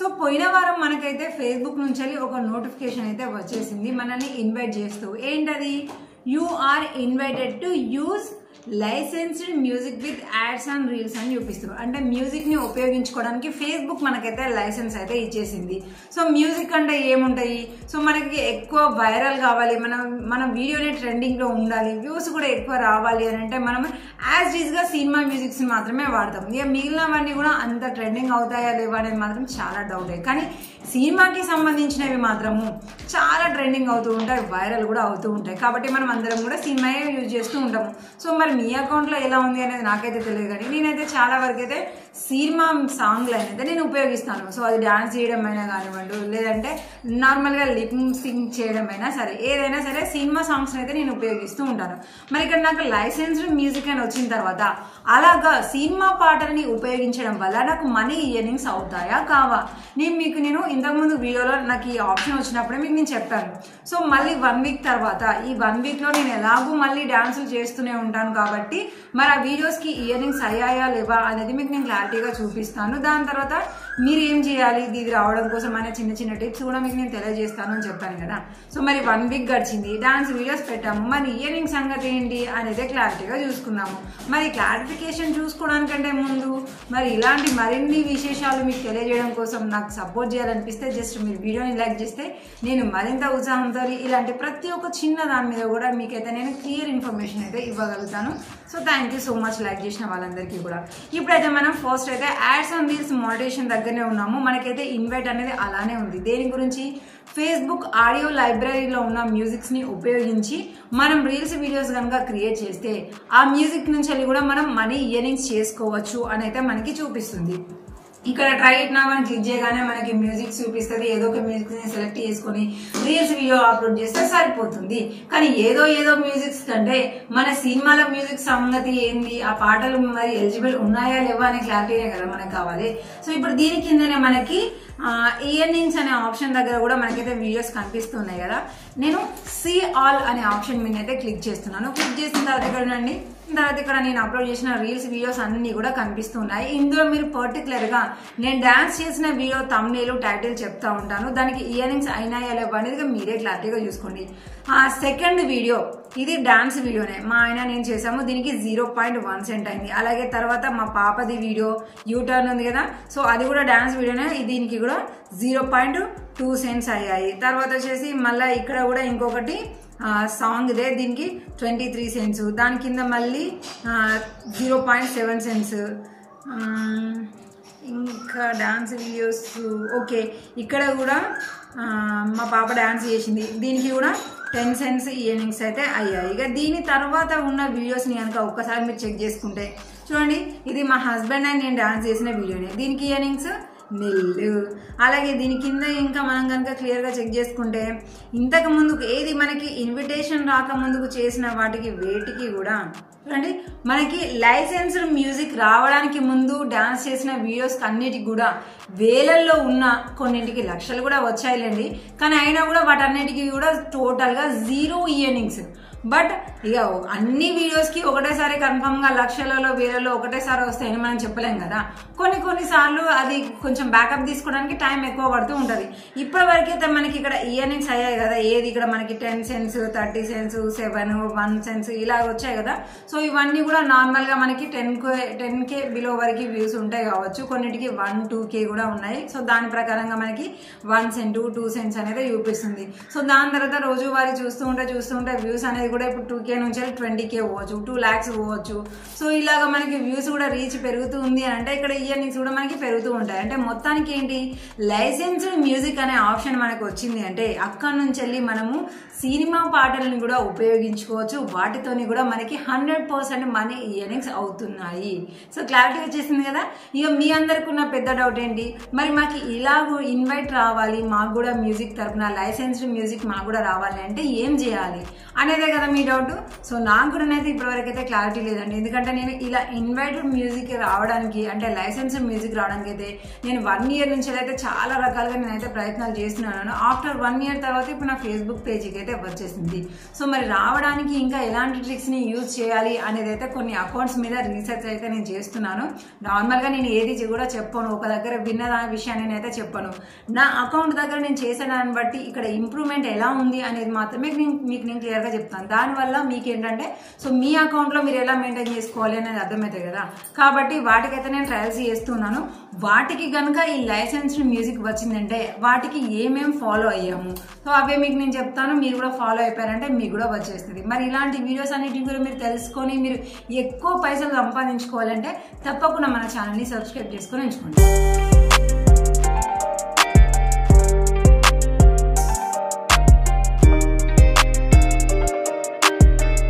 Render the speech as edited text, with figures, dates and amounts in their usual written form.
So పోయిన వారం మనకైతే ఫేస్బుక్ నుంచి ఒక నోటిఫికేషన్ అయితే వచ్చేసింది మనల్ని ఇన్వైట్ చేస్తూ. ఏంటది? You are invited to use licensed music with ads and reels అని చూపిస్తారు. అంటే మ్యూజిక్ ని ఉపయోగించుకోవడానికి ఫేస్బుక్ మనకైతే లైసెన్స్ అయితే ఇచ్చేసింది. సో మ్యూజిక్ అంటే ఏముంటాయి? సో మనకి ఎక్కువ వైరల్ కావాలి, మన వీడియోనే ట్రెండింగ్ లో ఉండాలి, వ్యూస్ కూడా ఎక్కువ రావాలి అని అంటే మనం యాజ్ ఈజ్ గా సినిమా మ్యూజిక్స్ మాత్రమే వాడతాం. ఇక మిగిలినవన్నీ కూడా అంత ట్రెండింగ్ అవుతాయా లేవా అనేది మాత్రం చాలా డౌట్. కానీ సినిమాకి సంబంధించినవి మాత్రము చాలా ట్రెండింగ్ అవుతూ ఉంటాయి, వైరల్ కూడా అవుతూ ఉంటాయి. కాబట్టి మనం అందరం కూడా సినిమాయే యూజ్ చేస్తూ ఉంటాము. సో మరి మీ అకౌంట్లో ఎలా ఉంది అనేది నాకైతే తెలియదు, కానీ నేనైతే చాలా వరకు అయితే సినిమా సాంగ్లు అయితే నేను ఉపయోగిస్తాను. సో అది డాన్స్ చేయడం అయినా కానివ్వండి, లేదంటే నార్మల్గా లిప్ సింగ్ చేయడం అయినా సరే, ఏదైనా సరే సినిమా సాంగ్స్ అయితే నేను ఉపయోగిస్తూ ఉంటాను. మరి ఇక్కడ నాకు లైసెన్స్డ్ మ్యూజిక్ అని వచ్చిన తర్వాత అలాగా సినిమా పాటలని ఉపయోగించడం వల్ల నాకు మనీ ఇయర్నింగ్స్ అవుతాయా కావా? నేను ఇంతకుముందు వీడియోలో నాకు ఈ ఆప్షన్ వచ్చినప్పుడే మీకు నేను చెప్పాను. సో మళ్ళీ 1 వీక్ తర్వాత ఈ 1 వీక్లో నేను ఎలాగూ మళ్ళీ డాన్సులు చేస్తూనే ఉంటాను కాబట్టి మరి ఆ వీడియోస్కి ఇయర్నింగ్స్ అయ్యాయా లేవా అనేది మీకు నేను క్లారిటీగా చూపిస్తాను. దాని తర్వాత మీరు ఏం చేయాలి ఇది రావడం కోసం అనే చిన్న చిన్న టిప్స్ కూడా మీకు నేను తెలియజేస్తాను అని చెప్పాను కదా. సో మరి 1 వీక్ గడిచింది, డాన్స్ వీడియోస్ పెట్టాము, మరి ఇయర్నింగ్ సంగతి ఏంటి అనేది క్లారిటీగా చూసుకున్నాము. మరి క్లారిఫికేషన్ చూసుకోవడానికంటే ముందు మరి ఇలాంటి మరిన్ని విశేషాలు మీకు తెలియజేయడం కోసం నాకు సపోర్ట్ చేయాలనిపిస్తే జస్ట్ మీరు వీడియోని లైక్ చేస్తే నేను మరింత ఉత్సాహంతో ఇలాంటి ప్రతి ఒక్క చిన్న దాని మీద కూడా మీకైతే నేను క్లియర్ ఇన్ఫర్మేషన్ అయితే ఇవ్వగలుగుతాను. So thank you so much like చేసిన వాళ్ళందరికీ కూడా. ఇప్పుడైతే మనం ఫస్ట్ అయితే యాడ్స్ అండ్ రీల్స్ మోడరేషన్ దగ్గరనే ఉన్నాము. మనకైతే ఇన్వైట్ అనేది అలానే ఉంది. దేని గురించి? ఫేస్బుక్ ఆడియో లైబ్రరీలో ఉన్న మ్యూజిక్స్ ని ఉపయోగించి మనం రీల్స్ వీడియోస్ కనుక క్రియేట్ చేస్తే ఆ మ్యూజిక్ నుంచి కూడా మనం మనీ ఇయర్నింగ్స్ చేసుకోవచ్చు అని అయితే మనకి చూపిస్తుంది. ఇక్కడ ట్రై ఇట్ నౌ అని క్లిక్ చేయగానే మనకి మ్యూజిక్ చూపిస్తుంది. ఏదో ఒక మ్యూజిక్ ని సెలెక్ట్ చేసుకుని రీల్స్ వీడియో అప్లోడ్ చేస్తే సరిపోతుంది. కానీ ఏదో మ్యూజిక్స్ కంటే మన సినిమాల మ్యూజిక్ సంగతి ఏంది, ఆ పాటలు మరి ఎలిజిబుల్ ఉన్నాయా లేవా అనే క్లారిటీనే కదా మనకు కావాలి. సో ఇప్పుడు దీని కిందనే మనకి ఇయర్నింగ్స్ అనే ఆప్షన్ దగ్గర కూడా మనకైతే వీడియోస్ కనిపిస్తున్నాయి కదా. నేను సీ ఆల్ అనే ఆప్షన్ మీద అయితే క్లిక్ చేస్తున్నాను. క్లిక్ చేసిన తర్వాత ఇక్కడ నేను అప్లోడ్ చేసిన రీల్స్ వీడియోస్ అన్ని కూడా కనిపిస్తున్నాయి. ఇందులో మీరు పర్టికులర్ గా నేను డాన్స్ చేసిన వీడియో థంబ్నెయిల్ టైటిల్ చెప్తా ఉంటాను. దానికి ఇయర్నింగ్స్ అయినాయా లేవా అనేది మీరే క్లారిటీగా చూసుకోండి. సెకండ్ వీడియో ఇది డాన్స్ వీడియోనే, మా ఆయన నేను చేసాము, దీనికి 0.1 సెంట్ అయింది. అలాగే తర్వాత మా పాపది వీడియో యూటర్న్ ఉంది కదా, సో అది కూడా డాన్స్ వీడియోనే, దీనికి కూడా 0.2 సెంట్స్ అయ్యాయి. తర్వాత వచ్చేసి మళ్ళీ ఇక్కడ కూడా ఇంకొకటి సాంగ్ ఇదే, దీనికి 23 సెంట్స్. దాని కింద మళ్ళీ 0.7 సెంట్స్. ఇంకా డాన్స్ వీడియోస్ ఓకే, ఇక్కడ కూడా మా పాప డాన్స్ చేసింది, దీనికి కూడా 10 సెంట్స్ ఇయర్నింగ్స్ అయితే అయ్యాయి. ఇక దీని తర్వాత ఉన్న వీడియోస్ని కనుక ఒక్కసారి మీరు చెక్ చేసుకుంటే చూడండి, ఇది మా హస్బెండ్ అండ్ నేను డాన్స్ చేసిన వీడియోనే, దీనికి ఇయర్నింగ్స్ నిల్లు. అలాగే దీని కింద ఇంకా మనం కనుక క్లియర్గా చెక్ చేసుకుంటే ఇంతకు ముందుకు ఏది మనకి ఇన్విటేషన్ రాకముందుకు చేసిన వాటికి వేటికి కూడా చూడండి మనకి లైసెన్స్డ్ మ్యూజిక్ రావడానికి ముందు డాన్స్ చేసిన వీడియోస్ అన్నిటికి కూడా వేలల్లో ఉన్న, కొన్నింటికి లక్షలు కూడా వచ్చాయిలేండి, కానీ అయినా కూడా వాటన్నిటికీ కూడా టోటల్గా 0 ఇయర్నింగ్స్. బట్ ఇక అన్ని వీడియోస్కి ఒకటేసారి కన్ఫర్మ్గా లక్షలలో వేలలో ఒకటేసారి వస్తాయని మనం చెప్పలేం కదా. కొన్నిసార్లు అది కొంచెం బ్యాకప్ తీసుకోవడానికి టైం ఎక్కువ పడుతూ ఉంటుంది. ఇప్పటి వరకైతే మనకి ఇక్కడ ఇయర్నింగ్స్ అయ్యాయి కదా, ఏది ఇక్కడ మనకి 10 సెంట్స్ 30 సెంట్స్ 7 1 సెంట్స్ ఇలా వచ్చాయి కదా. సో ఇవన్నీ కూడా నార్మల్గా మనకి 10K బిలో వరకు వ్యూస్ ఉంటాయి కావచ్చు, కొన్నిటికి 1-2K కూడా ఉన్నాయి. సో దాని ప్రకారంగా మనకి 1 సెంట్ 2 సెంట్స్ అనేది చూపిస్తుంది. సో దాని తర్వాత రోజువారీ చూస్తూ ఉంటే వ్యూస్ అనేది కూడా ఇప్పుడు 2K నుంచి 20K పోవచ్చు, 2 lakhs పోవచ్చు. సో ఇలాగా మనకి వ్యూస్ కూడా రీచ్ పెరుగుతూ ఉంది అంటే ఇక్కడ ఇయర్నింగ్స్ కూడా మనకి పెరుగుతూ ఉంటాయి. అంటే మొత్తానికి ఏంటి, లైసెన్స్డ్ మ్యూజిక్ అనే ఆప్షన్ మనకు వచ్చింది అంటే అక్కడ నుంచి వెళ్ళి మనము సినిమా పాటలను కూడా ఉపయోగించుకోవచ్చు, వాటితోని కూడా మనకి 100% మనీ ఇయర్నింగ్స్ అవుతున్నాయి. సో క్లారిటీ వచ్చేసింది కదా. ఇక మీ అందరికి ఉన్న పెద్ద డౌట్ ఏంటి, మరి మాకు ఇలాగూ ఇన్వైట్ రావాలి, మాకు కూడా మ్యూజిక్ తరపున లైసెన్స్డ్ మ్యూజిక్ మాకు కూడా రావాలి అంటే ఏం చేయాలి అనేది కదా మీ డౌట్. సో నాకు కూడా అయితే ఇప్పటివరకు అయితే క్లారిటీ లేదండి. ఎందుకంటే నేను ఇలా ఇన్వైటెడ్ మ్యూజిక్ రావడానికి అంటే లైసెన్స్డ్ మ్యూజిక్ రావడానికి అయితే నేను 1 ఇయర్ నుంచి అయితే చాలా రకాలుగా నేనైతే ప్రయత్నాలు చేస్తున్నాను. ఆఫ్టర్ 1 ఇయర్ తర్వాత ఇప్పుడు నా ఫేస్బుక్ పేజీకి అయితే వచ్చేసింది. సో మరి రావడానికి ఇంకా ఎలాంటి ట్రిక్స్ని యూజ్ చేయాలి అనేది అయితే కొన్ని అకౌంట్స్ మీద రీసెర్చ్ అయితే నేను చేస్తున్నాను. నార్మల్గా నేను ఏది కూడా చెప్పాను, ఒక దగ్గర విన్న విషయాన్ని నేనైతే చెప్పాను. నా అకౌంట్ దగ్గర నేను చేసే దాన్ని బట్టి ఇక్కడ ఇంప్రూవ్మెంట్ ఎలా ఉంది అనేది మాత్రమే మీకు నేను క్లియర్గా చెప్తాను. దానివల్ల మీకు ఏంటంటే సో మీ అకౌంట్లో మీరు ఎలా మెయింటైన్ చేసుకోవాలి అనేది అర్థమవుతాయి కదా. కాబట్టి వాటికైతే నేను ట్రయల్స్ చేస్తున్నాను. వాటికి కనుక ఈ లైసెన్స్డ్ మ్యూజిక్ వచ్చిందంటే వాటికి ఏమేమి ఫాలో అయ్యాము సో అవే మీకు నేను చెప్తాను. మీరు కూడా ఫాలో అయిపోయారంటే మీకు కూడా వచ్చేస్తుంది. మరి ఇలాంటి వీడియోస్ అన్నిటిని కూడా మీరు తెలుసుకొని మీరు ఎక్కువ పైసలు సంపాదించుకోవాలంటే తప్పకుండా మన ఛానల్ని సబ్స్క్రైబ్ చేసుకొని ఉంచుకోండి.